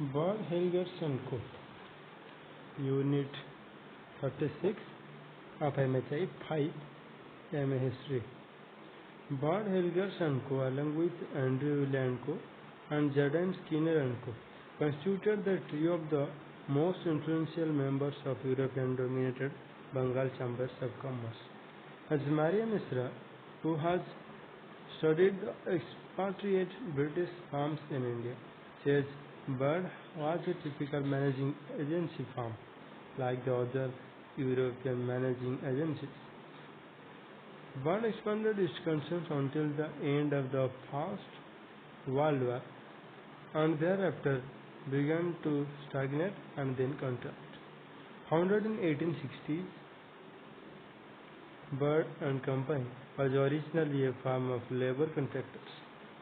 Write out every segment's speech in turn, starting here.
Birla, Heilgers and Co. Unit 36 of MHI 5 MA History. Birla, Heilgers and Co. along with Andrew and Co. and Jordan Skinner and Co. constituted the trio of the most influential members of European-dominated Bengal Chambers of Commerce. As Maria Misra, who has studied the expatriate British firms in India, says Birla was a typical managing agency firm, like the other European managing agencies. Birla expanded its concerns until the end of the First World War and thereafter began to stagnate and then contract. Founded in 1860s, Birla and Company was originally a firm of labor contractors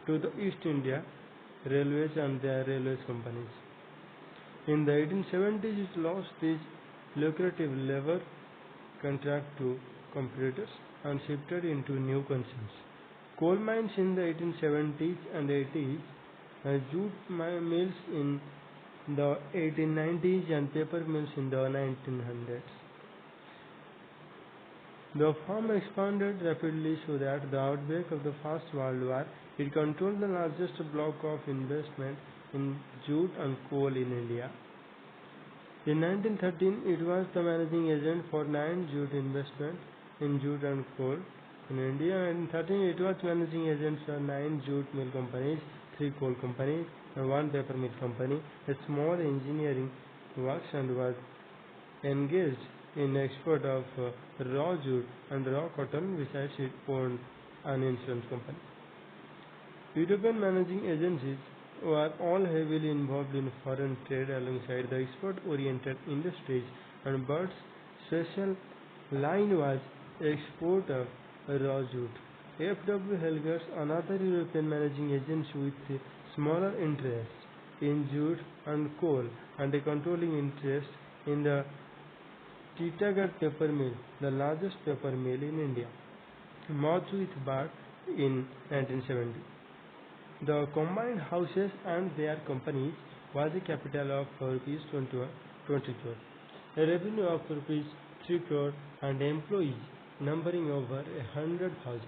to the East India Railways and their railways companies. In the 1870s, it lost this lucrative labor contract to competitors and shifted into new concerns. Coal mines in the 1870s and 80s, jute mills in the 1890s, and paper mills in the 1900s. The firm expanded rapidly so that at the outbreak of the First World War, it controlled the largest block of investment in jute and coal in India. In 1913, it was the managing agent for 9 jute investments in jute and coal in India. In 1913, it was managing agent for 9 jute mill companies, 3 coal companies, and 1 paper mill company, a small engineering works, and was engaged in export of raw jute and raw cotton. Besides, it owned an insurance company. European managing agencies were all heavily involved in foreign trade alongside the export-oriented industries, and Birla's special line was export of raw jute. F.W. Heilgers, another European managing agency with smaller interests in jute and coal and a controlling interest in the Titagarh paper mill, the largest paper mill in India, merged with Birla in 1970. The combined houses and their companies was a capital of rupees 20 crore, a revenue of rupees 3 crore, and employees numbering over 100,000.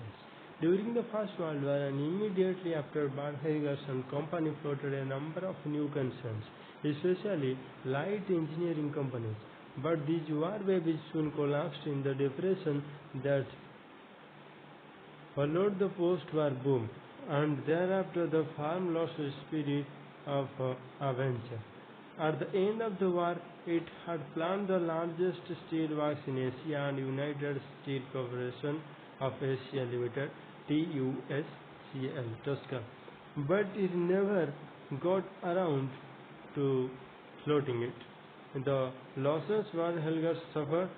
During the First World War and immediately after, Birla, Heilgers and Company floated a number of new concerns, especially light engineering companies. But these war babies soon collapsed in the depression that followed the post-war boom, and thereafter the firm lost the spirit of adventure. At the end of the war, it had planned the largest steel works in Asia and United Steel Corporation of Asia Limited, TUSCL, Tosca, but it never got around to floating it. The losses Birla, Heilgers suffered,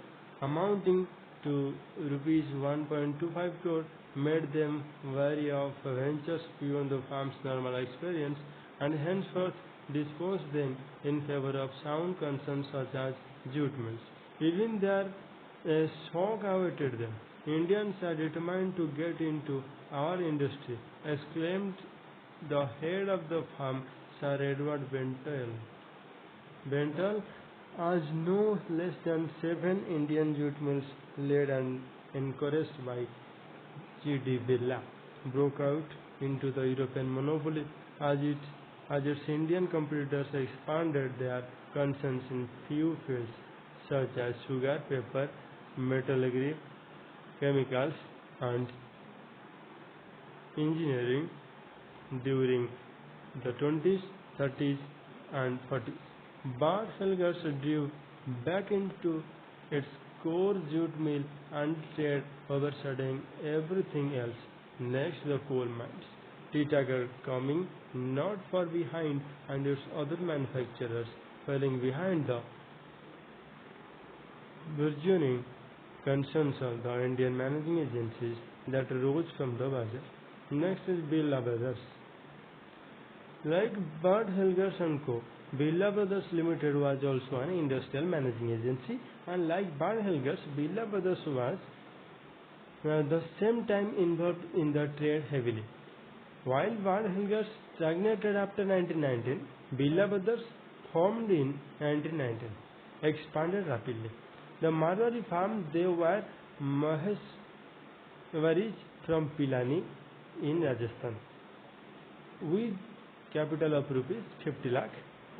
amounting to rupees 1.25 crore, made them wary of ventures beyond the firm's normal experience, and henceforth disposed them in favor of sound concerns such as jute mills. Even there, a shock awaited them. Indians are determined to get into our industry, exclaimed the head of the firm, Sir Edward Benthall. Benthall, as no less than 7 Indian jute mills, led and encouraged by G.D. Birla, broke out into the European monopoly as its Indian competitors expanded their concerns in few fields such as sugar, paper, metallurgy, chemicals, and engineering during the 20s, 30s, and 40s. Birla, Heilgers drew back into its core jute mill and trade, overshadowing everything else. Next, the coal mines, Titagarh coming not far behind, and its other manufacturers falling behind the burgeoning concerns of the Indian managing agencies that rose from the bazar. Next is Birla Brothers. Like Birla, Heilgers and Co., Birla Brothers Limited was also an industrial managing agency, and like Birla, Heilgers, Birla Brothers was at the same time involved in the trade heavily. While Birla, Heilgers stagnated after 1919, Birla Brothers formed in 1919, expanded rapidly. The Marwari firm, they were Maheshwaris from Pilani in Rajasthan, with capital of rupees 50 lakh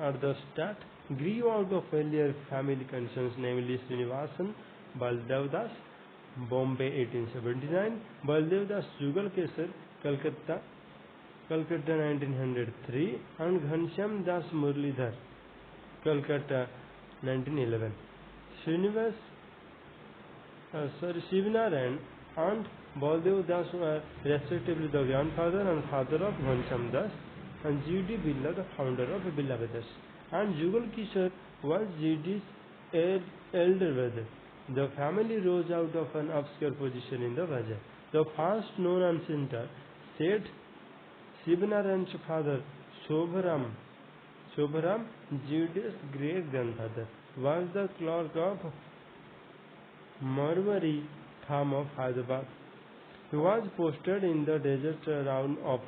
at the start, grew out of earlier family concerns, namely Srinivasan Baldevdas, Bombay 1879, Baldevdas Jugal Kesar, Calcutta 1903, and Ghanshyam Das Murlidhar, Calcutta 1911. Shivnarayan and Baldev Das were respectively the grandfather and father of Ghanshyam Das, and G.D. Birla, the founder of Birla Brothers, and Jugal Kishore was G.D.'s elder brother. The family rose out of an obscure position in the Bazaar. The first known ancestor said Shivnarayan's father, Shobharam, G.D.'s great-grandfather, was the clerk of Marwari farm of Hyderabad. He was posted in the desert town of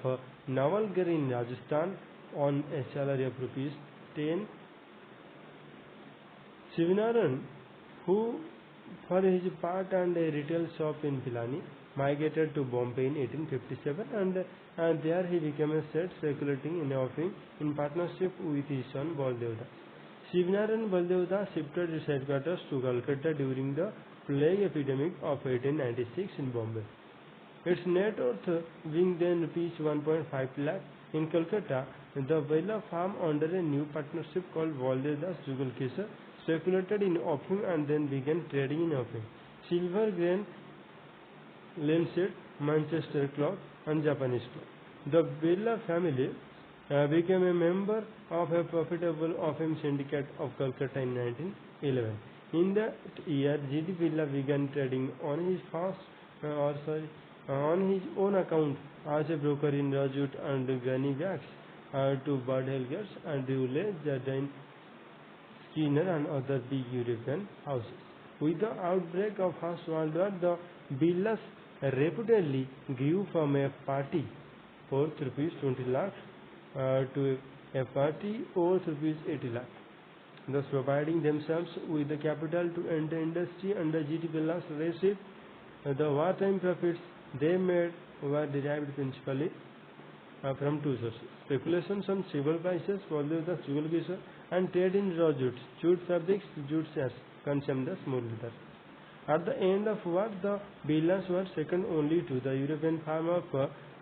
Nawalgarh in Rajasthan on a salary of rupees 10. Shivnarayan, who for his part and a retail shop in Pilani, migrated to Bombay in 1857, and there he became a set speculating in offering in partnership with his son Baldevdas. Shivnarayan Baldevdas shifted his headquarters to Calcutta during the plague epidemic of 1896 in Bombay. Its net worth being then rupees 1.5 lakh. In Calcutta, the Birla firm, under a new partnership called Baldevdas Jugal Kesar, speculated in opium and then began trading in opium, silver, grain, linseed, Manchester cloth, and Japanese cloth. The Birla family became a member of a profitable opium syndicate of Calcutta in 1911. In that year, G.D. Birla began trading on his own account as a broker in Rajut and Gunny Wax to Bud Heilgers and Dewey, Jardine, Skinner, and other big European houses. With the outbreak of First World War, the Birlas reputedly grew from a party worth rupees 20 lakh to a party worth rupees 80 lakh, thus providing themselves with the capital to enter industry under G.D. Birla's leadership. The wartime profits they made were derived principally from two sources: speculations on silver prices, Baldevdas Jugal Kesar, and trade in raw jutes, jute fabrics, jute sacks, Ghanshyam Das Murlidhar. At the end of war, the Birlas were second only to the European firm of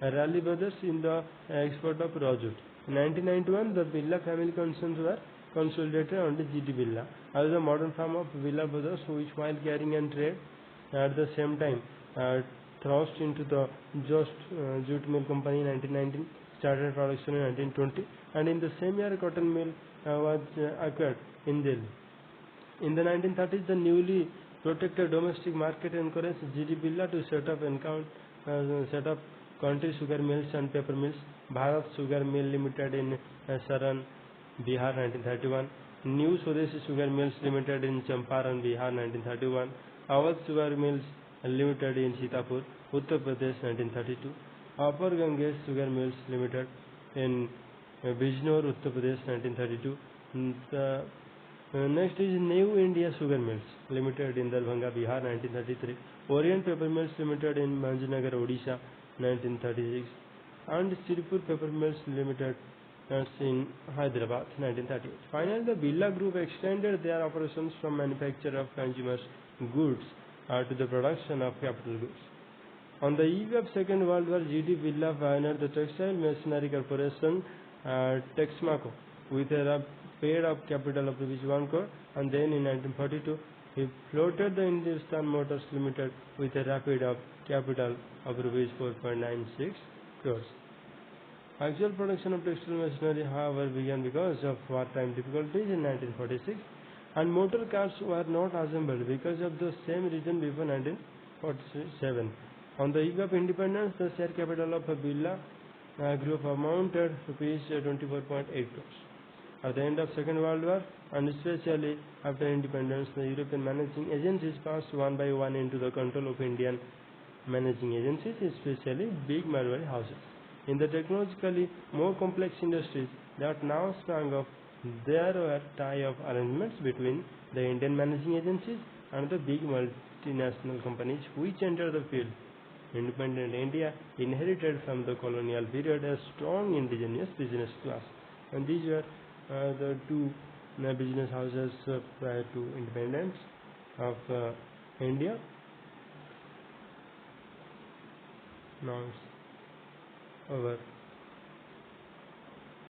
Raleigh Brothers in the export of raw jute. In 1991, the Birla family concerns were consolidated under G.D. Birla as a modern firm of Birla Brothers, which, while carrying and trade at the same time, thrust into the jute mill company in 1919, started production in 1920, and in the same year, a cotton mill was acquired in Delhi. In the 1930s, the newly protected domestic market encouraged G.D. Birla to set up country sugar mills and paper mills. Bharat Sugar Mill Limited in Saran, Bihar, 1931. New Swadeshi Sugar Mills Limited in Champaran, Bihar, 1931. Awadh Sugar Mills Limited in Sitapur, Uttar Pradesh, 1932. Upper Ganges Sugar Mills Limited in Bijnor, Uttar Pradesh, 1932. Next is New India Sugar Mills Limited in Darbhanga, Bihar, 1933. Orient Paper Mills Limited in Manjinagar, Odisha, 1936. And Sirpur Paper Mills Limited in Hyderabad, 1938. Finally, the Birla Group extended their operations from manufacture of consumers' goods to the production of capital goods. On the eve of Second World War, G.D. Birla pioneered the Textile Machinery Corporation, Texmaco, with a paid-up capital of rupees 1 crore, and then in 1942, he floated the Hindustan Motors Limited with a rapid-up capital of rupees 4.96 crores. Actual production of textile machinery, however, began because of wartime difficulties in 1946, and motor cars were not assembled because of the same reason before 1947. On the eve of independence, the share capital of Birla Group amounted to rupees 24.8 crores. At the end of Second World War, and especially after independence, the European managing agencies passed one by one into the control of Indian managing agencies, especially big Marwari houses. In the technologically more complex industries that now sprang up There were tie-up arrangements between the Indian managing agencies and the big multinational companies which entered the field. Independent India inherited from the colonial period a strong indigenous business class, and these were the two business houses prior to independence of India. Now it's over.